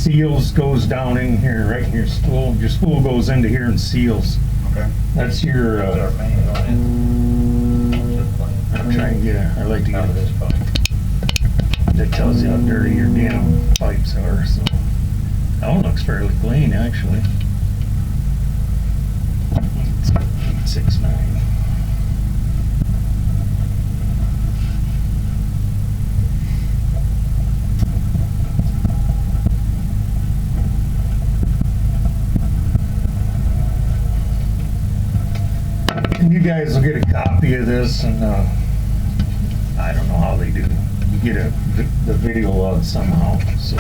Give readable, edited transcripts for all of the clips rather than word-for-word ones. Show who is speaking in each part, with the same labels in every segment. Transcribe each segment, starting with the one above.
Speaker 1: seals goes down in here, right in your spool. Your spool goes into here and seals.
Speaker 2: Okay.
Speaker 1: That's your,
Speaker 3: That's our main line.
Speaker 1: I'm trying to get a, I like to
Speaker 3: Out
Speaker 1: get
Speaker 3: of this pipe.
Speaker 1: that tells you how dirty your damn pipes are, so. That one looks fairly clean, actually. 869. And you guys will get a copy of this, and I don't know how they do. You get the video of it somehow, so.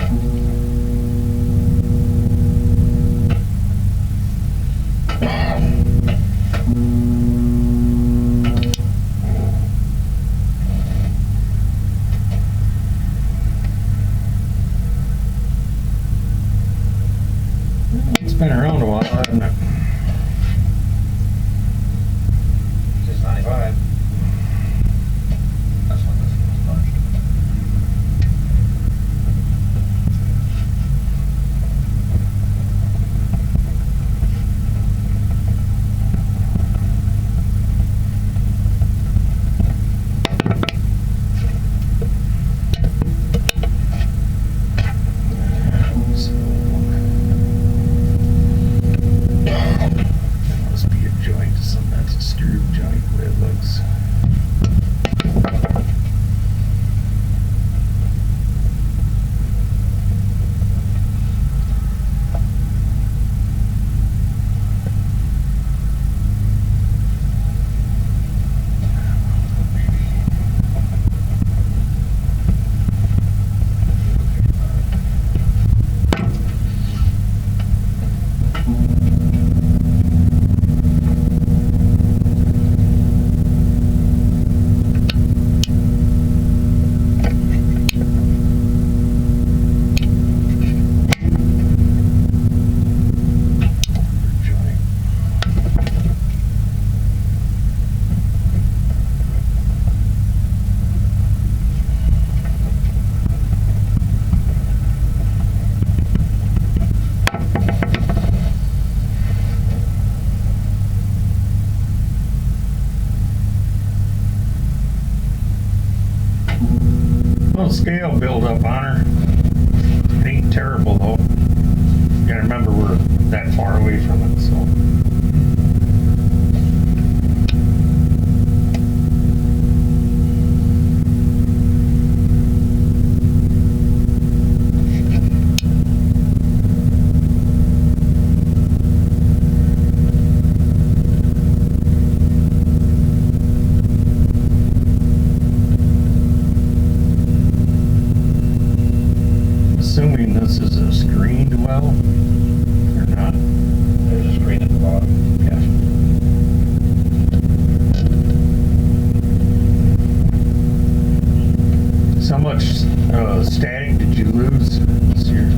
Speaker 1: It's been around a while, hasn't it?
Speaker 3: Just 95. That's what this was punched.
Speaker 1: There must be a joint, that's a screw joint, where it looks. Joint. Little scale buildup on her. It ain't terrible though. You gotta remember we're that far away from it, so. Assuming this is a screened well or not.
Speaker 3: There's a screen at the bottom.
Speaker 1: Yeah. So how much static did you lose this year?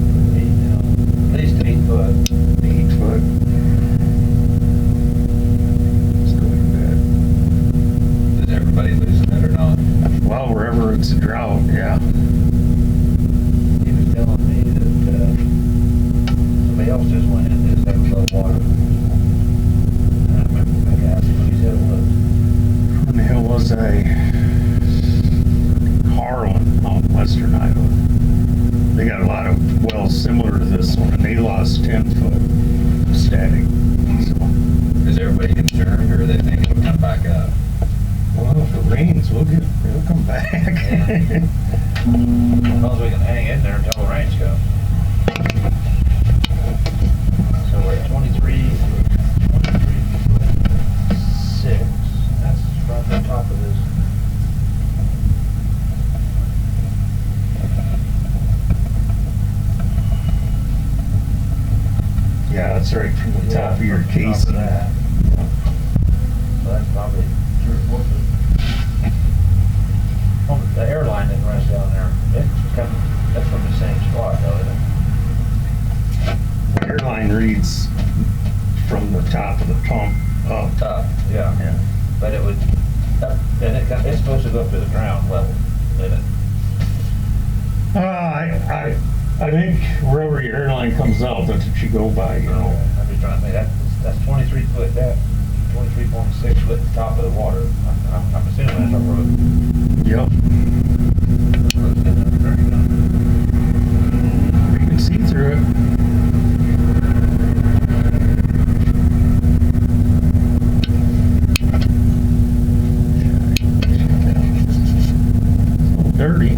Speaker 3: At least 8 foot.
Speaker 1: 8 foot. It's going bad.
Speaker 3: Does everybody lose it or not?
Speaker 1: Well, wherever it's a drought, yeah.
Speaker 3: He was telling me that somebody else just went in this, had a little water. And I remember I asked him what he said it was.
Speaker 1: When the hell was I? Harlan, out in western Iowa. They got a lot of wells similar to this one, and they lost 10 foot static. So,
Speaker 3: Is everybody concerned, or they think it'll come back up?
Speaker 1: well, if it rains, we'll come back.
Speaker 3: Yeah. As long as we can hang in there until the rains come. So we're at 23, 6. That's right on top of this.
Speaker 1: Yeah, that's right from the top of your
Speaker 3: Top
Speaker 1: case.
Speaker 3: of that. So that's probably 3 or 4 foot. Oh, the airline that runs down there, that's from the same spot though, isn't it?
Speaker 1: The airline reads from the top of the pump up.
Speaker 3: Top, yeah.
Speaker 1: Yeah.
Speaker 3: But it would, and it's supposed to go up to the ground level.
Speaker 1: I think wherever your airline comes out, that's what you go by, you know.
Speaker 3: I'm just trying to think, that's 23 foot depth, 23.6 foot at the top of the water. I'm assuming that's a road.
Speaker 1: Yep. You can see through it. It's all dirty.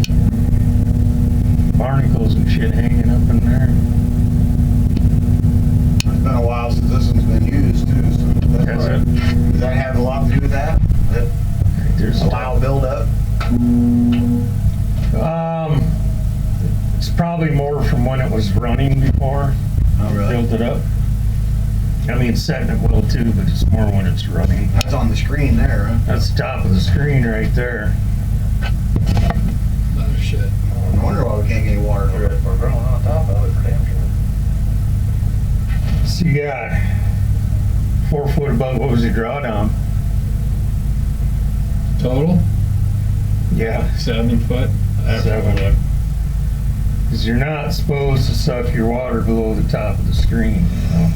Speaker 1: Barnacles and shit hanging up in there.
Speaker 2: It's been a while since this one's been used too, so that's
Speaker 1: Has
Speaker 2: right.
Speaker 1: it?
Speaker 2: Does that have a lot to do with that? That
Speaker 1: There's
Speaker 2: allow buildup?
Speaker 1: It's probably more from when it was running before.
Speaker 2: Oh, really?
Speaker 1: Built it up. I mean, setting it well too, but it's more when it's running.
Speaker 2: That's on the screen there, huh?
Speaker 1: That's the top of the screen right there.
Speaker 4: Oh, shit.
Speaker 2: No wonder why we can't get any water through it.
Speaker 3: We're growing on top of it for damn sure.
Speaker 1: So you got 4 foot above, what was your drawdown?
Speaker 4: Total?
Speaker 1: Yeah,
Speaker 4: 7 foot? I have to
Speaker 1: 7.
Speaker 4: look.
Speaker 1: because you're not supposed to suck your water below the top of the screen, you know?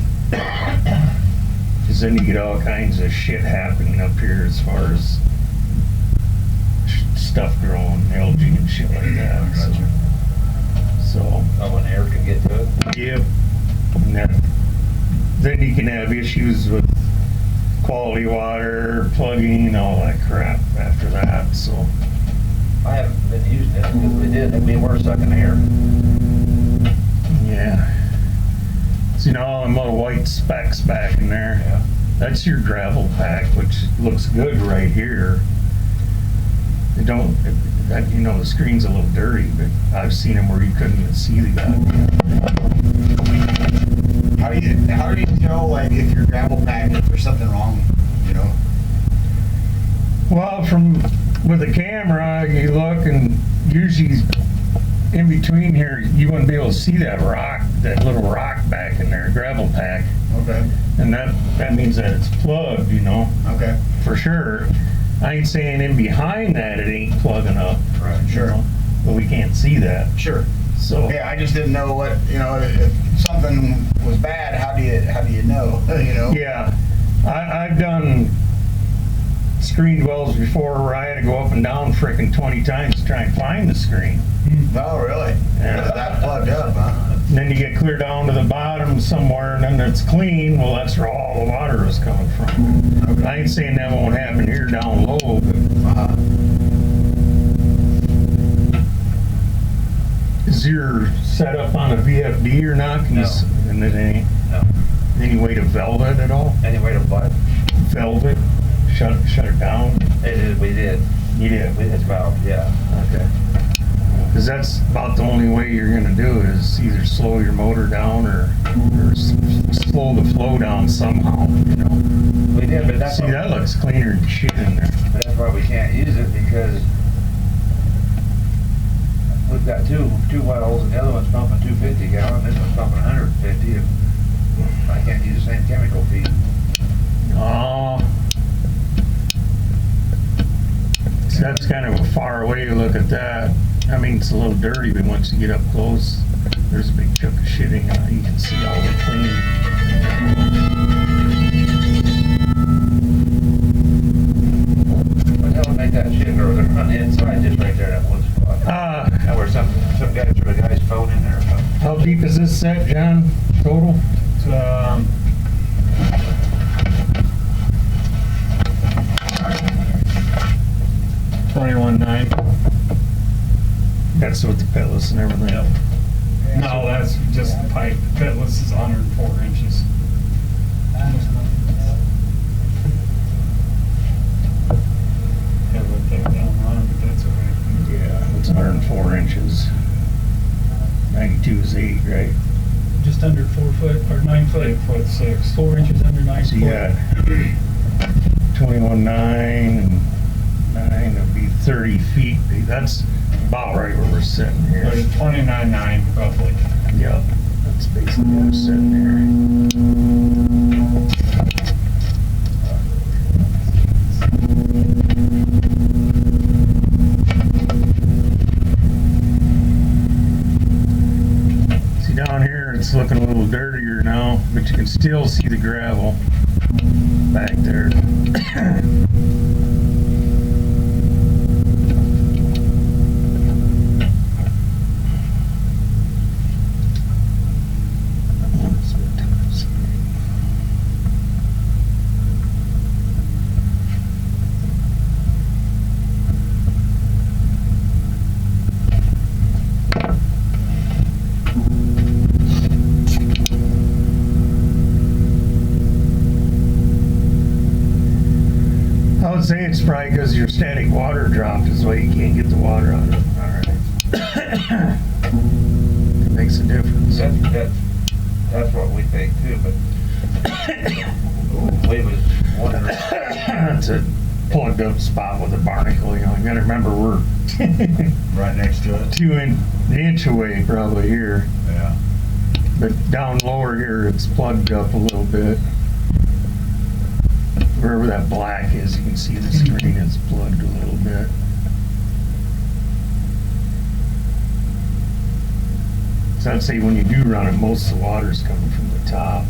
Speaker 1: Because then you get all kinds of shit happening up here as far as stuff growing, algae and shit like that. So,
Speaker 3: Oh, when air can get to it?
Speaker 1: yep. And then you can have issues with quality water, plugging, all that crap after that, so.
Speaker 3: I haven't been using it because we were sucking air.
Speaker 1: Yeah. See, all them little white specks back in there.
Speaker 3: Yeah.
Speaker 1: That's your gravel pack, which looks good right here. They don't, that, you know, the screen's a little dirty, but I've seen them where you couldn't even see the goddamn.
Speaker 2: How do you know, like, if your gravel pack, if there's something wrong, you know?
Speaker 1: Well, with the camera, you look and usually in between here, you wouldn't be able to see that rock, that little rock back in there, gravel pack.
Speaker 2: Okay,
Speaker 1: And that means that it's plugged, you know,
Speaker 2: okay,
Speaker 1: for sure. I ain't saying in behind that it ain't plugging up.
Speaker 2: right,
Speaker 1: you
Speaker 2: sure,
Speaker 1: know, but we can't see that,
Speaker 2: sure.
Speaker 1: so.
Speaker 2: Yeah, I just didn't know what, you know, if something was bad, how do you know, you know?
Speaker 1: Yeah, I've done screened wells before where I had to go up and down frickin' 20 times to try and find the screen.
Speaker 2: Oh, really?
Speaker 1: Yeah.
Speaker 2: That plugged up, huh?
Speaker 1: And then you get clear down to the bottom somewhere and then it's clean, well, that's where all the water is coming from.
Speaker 2: Okay.
Speaker 1: I ain't saying that won't happen here down low, but is your setup on a VFD or not? Can you
Speaker 3: No.
Speaker 1: And it ain't?
Speaker 3: No.
Speaker 1: Any way to velvet at all?
Speaker 3: Any way to what?
Speaker 1: Velvet? Shut it down?
Speaker 3: We did.
Speaker 1: You did?
Speaker 3: It's about, yeah.
Speaker 1: Okay. Because that's about the only way you're gonna do it is either slow your motor down or slow the flow down somehow, you know?
Speaker 3: We did, but that's
Speaker 1: See, that looks cleaner than shit in there.
Speaker 3: why we can't use it because we've got two wells and the other one's pumping 250 gallon, this one's pumping 150 and I can't use the same chemical feed.
Speaker 1: Oh. See, that's kind of a far away look at that. I mean, it's a little dirty, but once you get up close, there's a big chunk of shit in it. You can see all the clean.
Speaker 3: But that would make that shit grow there on the inside, just right there, that one spot. Now where some guy threw a guy's phone in there or something.
Speaker 1: How deep is this set, John, total?
Speaker 4: 21.9.
Speaker 1: That's with the pitless and everything.
Speaker 4: Yep. No, that's just the pipe. The pitless is 104 inches. Have a pick down on it, but that's okay.
Speaker 1: Yeah, it's 104 inches. 92 is 8, right?
Speaker 5: Just under 4 foot, or 9 foot,
Speaker 4: 8'6".
Speaker 5: 4 inches under 9
Speaker 1: So you got
Speaker 5: foot.
Speaker 1: 21.9 and 9, that'd be 30 feet. That's about right where we're sitting here.
Speaker 4: 29.9 roughly.
Speaker 1: Yep, that's basically where we're sitting here. it's looking a little dirtier now, but you can still see the gravel back there. I would say it's probably because your static water dropped is why you can't get the water out of it. All right. It makes a difference.
Speaker 3: That's what we think too, but we was wondering.
Speaker 1: It's a plugged up spot with a barnacle, you know. You gotta remember we're
Speaker 2: Right next to it.
Speaker 1: an inch away probably here.
Speaker 2: Yeah.
Speaker 1: But down lower here, it's plugged up a little bit. Wherever that black is, you can see the screen is plugged a little bit. So I'd say when you do run it, most of the water's coming from the top.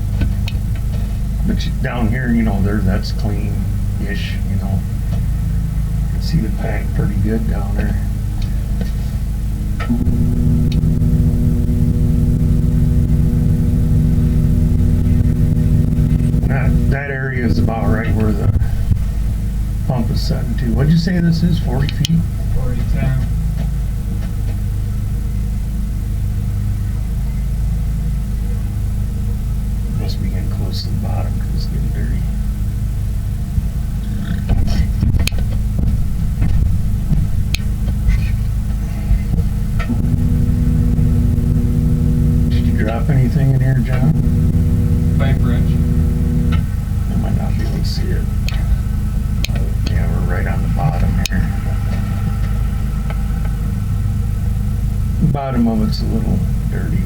Speaker 1: But down here, you know, that's clean-ish, you know. You can see the pack pretty good down there. That area is about right where the pump is setting to. What'd you say this is, 40 feet?
Speaker 4: 40-10.
Speaker 1: Must be getting close to the bottom because it's getting dirty. Did you drop anything in here, John?
Speaker 4: Pipe wrench.
Speaker 1: I might not be able to see it. Yeah, we're right on the bottom here. The bottom of it's a little dirty.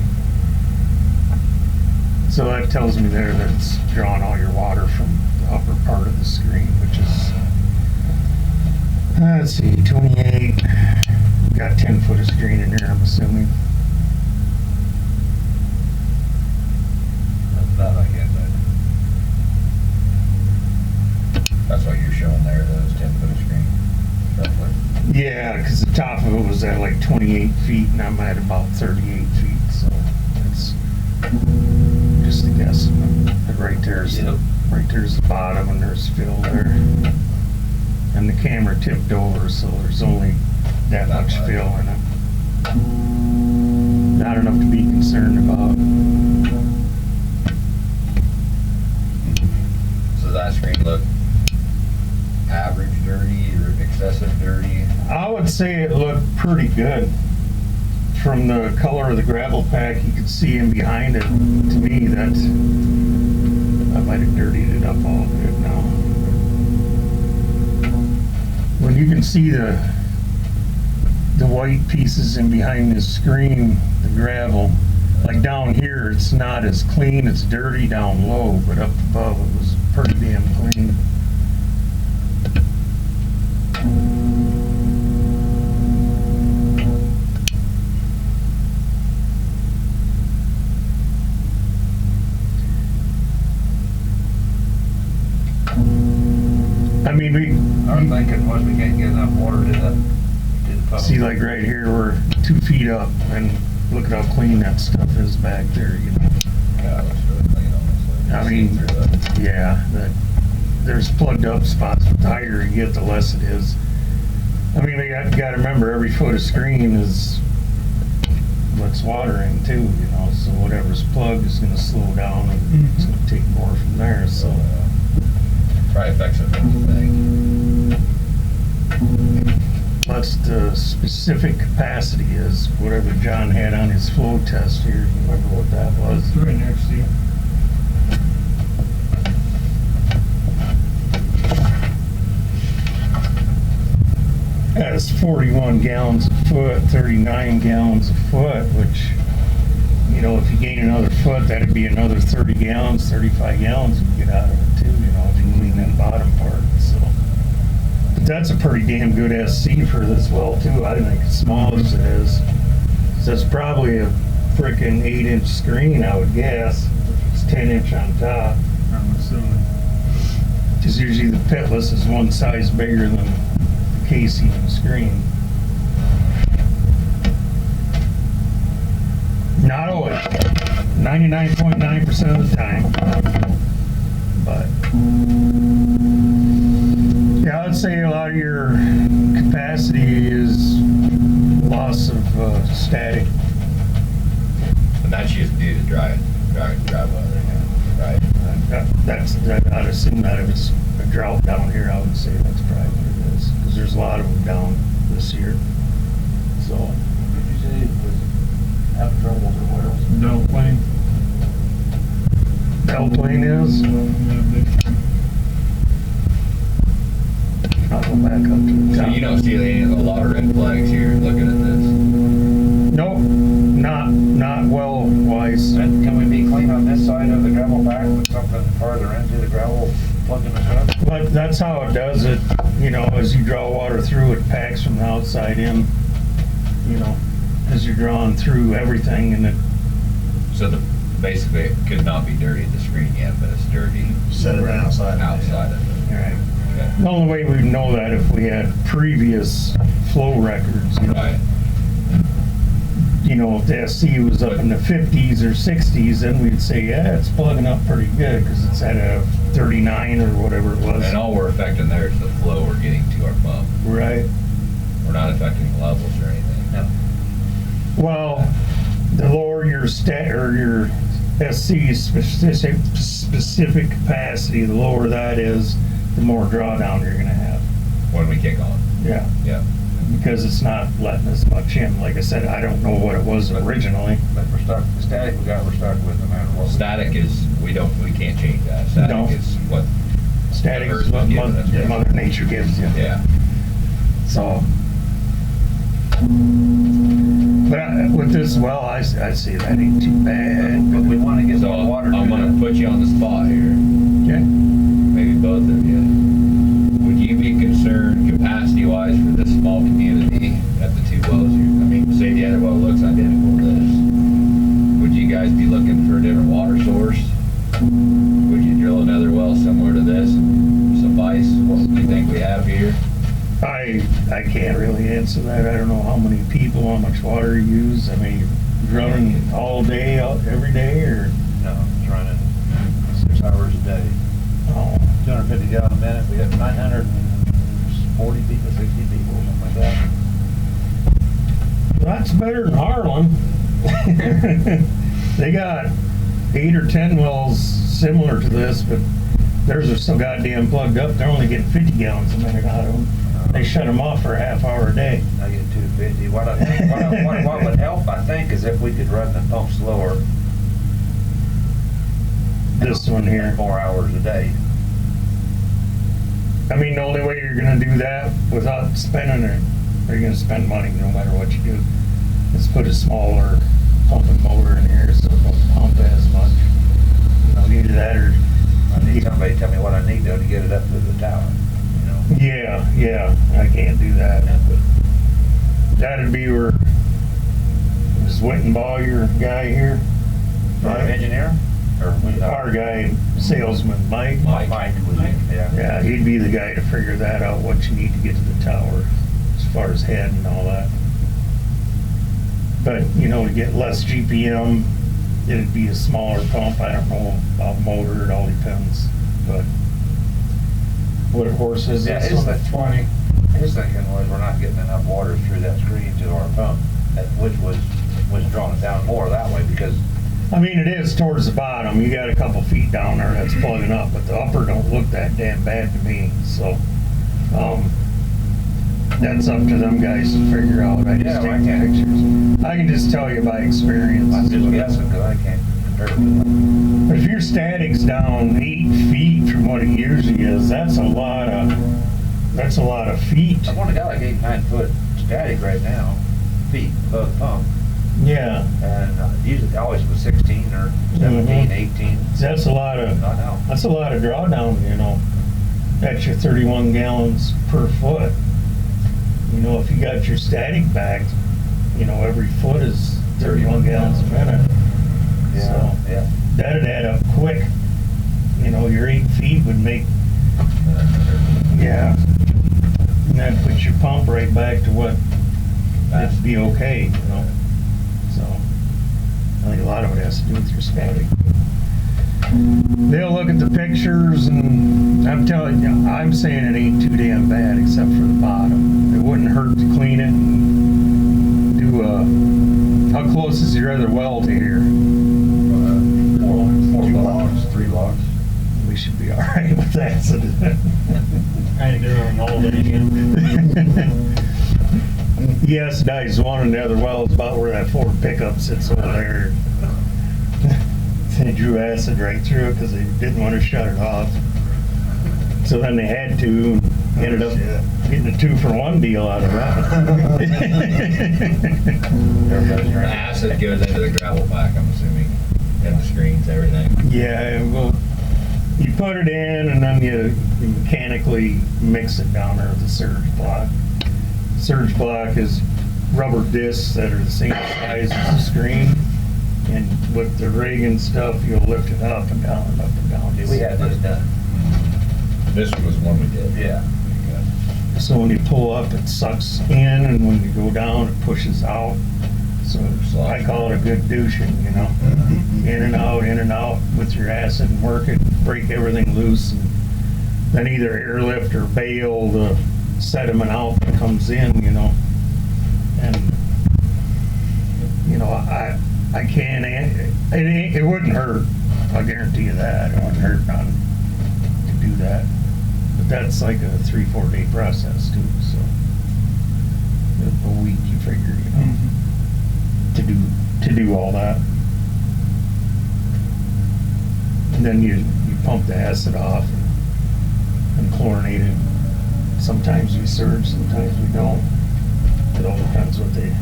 Speaker 1: So that tells me there that it's drawing all your water from the upper part of the screen, which is, let's see, 28. Got 10 foot of screen in here, I'm assuming.
Speaker 3: That's not like it, but that's what you're showing there, those 10-foot of screen, roughly.
Speaker 1: Yeah, because the top of it was at like 28 feet, and I'm at about 38 feet, so it's just a guess. But right there's the bottom, and there's fill there. And the camera tipped over, so there's only that much fill in it. Not enough to be concerned about.
Speaker 3: So that screen look average dirty or excessive dirty?
Speaker 1: I would say it looked pretty good. From the color of the gravel pack, you could see in behind it. To me, I might have dirtied it up all good now. When you can see the white pieces in behind this screen, the gravel, like down here, it's not as clean, it's dirty down low, but up above it was pretty damn clean. I mean,
Speaker 3: I'm thinking once we can't get enough water to the pump.
Speaker 1: see, like right here, we're 2 feet up, and look at how clean that stuff is back there, you know.
Speaker 3: Yeah, it looks really clean, honestly.
Speaker 1: I mean,
Speaker 3: See through it.
Speaker 1: yeah, there's plugged up spots, but the higher you get, the less it is. I mean, you gotta remember, every foot of screen is what's watering too, you know, so whatever's plugged is gonna slow down, and it's gonna take more from there, so.
Speaker 3: Probably affects it from the thing.
Speaker 1: Plus the specific capacity is whatever John had on his flow test here. You remember what that was?
Speaker 4: It's right next to you.
Speaker 1: That's 41 gallons a foot, 39 gallons a foot, which, you know, if you gain another foot, that'd be another 30 gallons, 35 gallons you get out of it too, you know, if you clean that bottom part, so. But that's a pretty damn good SC for this well too, I think, as small as it is. So it's probably a frickin' 8-inch screen, I would guess. It's 10-inch on top.
Speaker 4: I'm assuming.
Speaker 1: Because usually the pitless is one size bigger than the casing and screen. Not always. 99.9% of the time. But yeah, I'd say a lot of your capacity is loss of static.
Speaker 6: And that's just due to dry weather, right?
Speaker 1: I'd assume that if it's a drought down here, I would say that's probably what it is. Because there's a lot of them down this year. So.
Speaker 3: What did you say was having trouble with the wells?
Speaker 4: No plane.
Speaker 1: Bell plane is. I'll go back up to the
Speaker 6: So
Speaker 1: top.
Speaker 6: you don't see any of a lot of red flags here looking at this?
Speaker 1: Nope, not well wise.
Speaker 3: And can we be clean on this side of the gravel back with something farther into the gravel plugging us up?
Speaker 1: But that's how it does it, you know, as you draw water through, it packs from the outside in, you know, as you're drawing through everything and it,
Speaker 6: So basically it could not be dirty at the screen yet, but it's dirty
Speaker 2: Set it outside.
Speaker 6: outside of it.
Speaker 1: right.
Speaker 6: Okay.
Speaker 1: The only way we'd know that if we had previous flow records, you know.
Speaker 6: Right.
Speaker 1: You know, if the SC was up in the 50s or 60s, then we'd say, yeah, it's plugging up pretty good because it's at a 39 or whatever it was.
Speaker 6: And all we're affecting there is the flow we're getting to our pump.
Speaker 1: Right.
Speaker 6: We're not affecting levels or anything.
Speaker 3: No.
Speaker 1: Well, the lower your or your SC specific capacity, the lower that is, the more drawdown you're going to have.
Speaker 6: When we kick on.
Speaker 1: Yeah.
Speaker 6: Yeah.
Speaker 1: Because it's not letting as much in. Like I said, I don't know what it was originally.
Speaker 3: But we're stuck, the static we got, we're stuck with no matter what.
Speaker 6: Static is, we can't change that. Static
Speaker 1: No.
Speaker 6: is what,
Speaker 1: Static
Speaker 6: Earth
Speaker 1: is what
Speaker 6: was giving us.
Speaker 1: Mother Nature gives you.
Speaker 6: yeah.
Speaker 1: So, but with this well, I see that ain't too bad.
Speaker 3: But we want to get
Speaker 6: So
Speaker 3: more water.
Speaker 6: I'm
Speaker 3: to
Speaker 6: gonna put you on the spot here,
Speaker 1: Okay.
Speaker 6: maybe both of you. Would you be concerned capacity-wise for this small community at the two wells here? I mean, say the other well looks identical to this. Would you guys be looking for a different water source? Would you drill another well similar to this and suffice what you think we have here?
Speaker 1: I can't really answer that. I don't know how many people, how much water you use. I mean, running all day, every day, or
Speaker 3: No, it's running 6 hours a day.
Speaker 1: oh,
Speaker 3: 250 gallon a minute, we got 940 people, 60 people, something like that.
Speaker 1: that's better than Harlan. They got 8 or 10 wells similar to this, but theirs are so goddamn plugged up. They're only getting 50 gallons a minute out of them. They shut them off for a half hour a day.
Speaker 3: I get 250. What would help, I think, is if we could run the pump slower.
Speaker 1: This one here.
Speaker 3: 4 hours a day.
Speaker 1: I mean, the only way you're gonna do that without spending it, or you're gonna spend money no matter what you do, is put a smaller pumping motor in here so it don't pump as much. You know, either that or,
Speaker 3: I need somebody to tell me what I need though to get it up to the tower, you know?
Speaker 1: yeah, I can't do that. That'd be where, is Wittenbaugh your guy here?
Speaker 3: Our engineer? Or
Speaker 1: Our guy, salesman, Mike?
Speaker 6: Mike.
Speaker 3: Mike was in, yeah.
Speaker 1: Yeah, he'd be the guy to figure that out, what you need to get to the tower, as far as head and all that. But, you know, to get less GPM, it'd be a smaller pump. I don't know about motor, it all depends. But what horse is
Speaker 3: Yeah,
Speaker 1: this
Speaker 3: it's
Speaker 1: one?
Speaker 3: the 20. His thinking was we're not getting enough water through that screen to our pump, which was drawing it down more that way because
Speaker 1: I mean, it is towards the bottom. You got a couple feet down there that's plugging up, but the upper don't look that damn bad to me. So, that's up to them guys to figure out. I just
Speaker 3: Yeah,
Speaker 1: take
Speaker 3: I can't.
Speaker 1: pictures. I can just tell you by experience.
Speaker 3: I'm just guessing because I can't compare it with
Speaker 1: But if your static's down 8 feet from what it usually is, that's a lot of feet.
Speaker 3: I've only got like 8, 9 foot static right now, feet above the pump.
Speaker 1: Yeah,
Speaker 3: And usually always was 16 or 17, 18.
Speaker 1: that's a lot of
Speaker 3: Not now.
Speaker 1: drawdown, you know. That's your 31 gallons per foot. You know, if you got your static back, you know, every foot is 31 gallons a minute. So
Speaker 3: Yeah.
Speaker 1: that'd add up quick. You know, your 8 feet would make, yeah. And that puts your pump right back to what it'd be okay, you know? So, I think a lot of it has to do with your static. They'll look at the pictures and I'm telling you, I'm saying it ain't too damn bad except for the bottom. It wouldn't hurt to clean it and do how close is your other well to here?
Speaker 3: 4 logs, 3 logs.
Speaker 1: We should be all right with that. So
Speaker 5: I ain't doing it all day again.
Speaker 1: yes, nice. One of the other wells about where that Ford pickup sits over there. They drew acid right through it because they didn't want to shut it off. So then they had to, and ended up getting a 2-for-1 deal out of that.
Speaker 6: The acid goes into the gravel pack, I'm assuming, and the screens, everything.
Speaker 1: Yeah, well, you put it in and then you mechanically mix it down there with the surge block. Surge block is rubber discs that are the same size as the screen. And with the rig and stuff, you'll lift it up and down and up and down.
Speaker 3: We had this done.
Speaker 6: This was one we did.
Speaker 3: Yeah.
Speaker 1: So when you pull up, it sucks in, and when you go down, it pushes out. So I call it a good douching, you know? In and out with your acid and work it, break everything loose, and then either airlift or bail the sediment out that comes in, you know? And, you know, I can't, it wouldn't hurt. I'll guarantee you that. It wouldn't hurt none to do that. But that's like a 3-4 day process too, so. A week, you figure, you know, to do all that. And then you pump the acid off and chlorinate it. Sometimes we surge, sometimes we don't. It all depends what the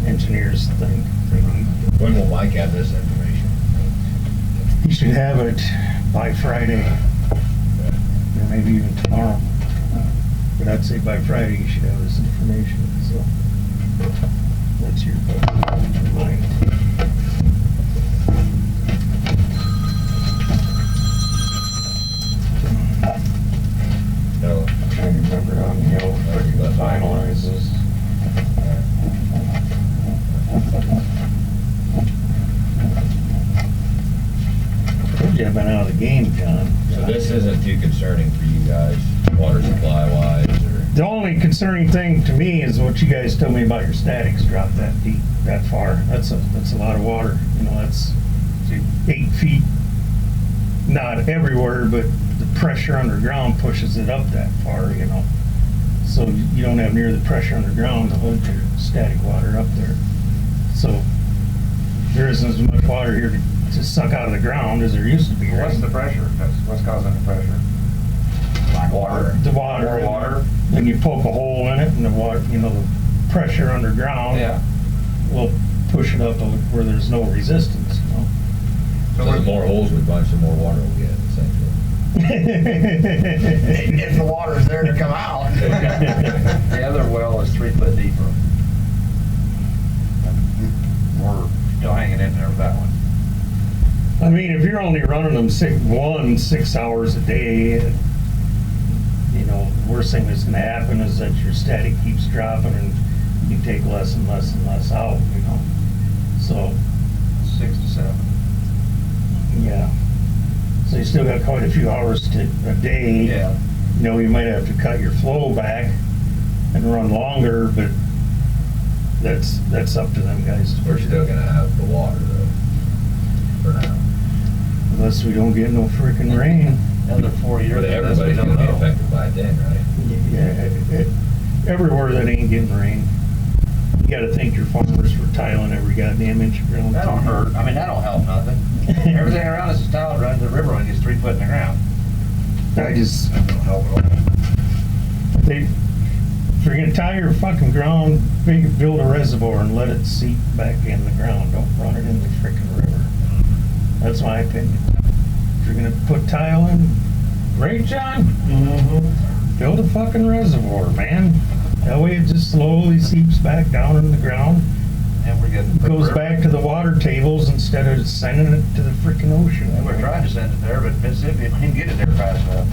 Speaker 1: engineers think they need.
Speaker 6: When will Mike have this information?
Speaker 1: You should have it by Friday, or maybe even tomorrow. But I'd say by Friday you should have this information, so that's your mine.
Speaker 6: No.
Speaker 1: I'm trying to remember how to finalize this. I've been out of the game, John.
Speaker 6: So this isn't too concerning for you guys, water supply wise, or?
Speaker 1: The only concerning thing to me is what you guys told me about your statics drop that deep, that far. That's a lot of water. You know, that's 8 feet, not everywhere, but the pressure underground pushes it up that far, you know. So you don't have near the pressure underground to hold your static water up there. So there isn't as much water here to suck out of the ground as there used to be. Right?
Speaker 3: What's the pressure? What's causing the pressure? Like water?
Speaker 1: The water.
Speaker 3: More water?
Speaker 1: Then you poke a hole in it and the water, you know, the pressure underground will push it up where there's no resistance, you know.
Speaker 6: So the more holes we punch, the more water we'll get, essentially.
Speaker 2: If the water's there to come out.
Speaker 3: The other well is 3 foot deeper. We're still hanging in there with that one.
Speaker 1: I mean, if you're only running them 6 hours a day, you know, the worst thing that's gonna happen is that your static keeps dropping and you take less and less and less out, you know. So,
Speaker 3: 6 to 7.
Speaker 1: yeah. So you still got quite a few hours a day.
Speaker 3: Yeah.
Speaker 1: You know, you might have to cut your flow back and run longer, but that's up to them guys to
Speaker 6: We're still gonna have the water though, for now.
Speaker 1: Unless we don't get no freaking rain.
Speaker 3: Another 4 years.
Speaker 6: But everybody's gonna be affected by it then, right?
Speaker 1: Yeah, everywhere that ain't getting rain. You gotta thank your farmers for tiling every goddamn inch of ground.
Speaker 3: That don't hurt. I mean, that don't help nothing. Everything around us is tiled, runs, the river one gets 3 foot in the ground.
Speaker 1: I just,
Speaker 3: That don't help at all.
Speaker 1: if you're gonna tie your fucking ground, build a reservoir and let it seep back in the ground. Don't run it in the frickin' river. That's my opinion. If you're gonna put tile in, great, John. Build a fucking reservoir, man. That way it just slowly seeps back down in the ground.
Speaker 3: And we're getting.
Speaker 1: Goes back to the water tables instead of sending it to the frickin' ocean.
Speaker 3: And we're trying to send it there, but Mississippi, we didn't get it there fast enough.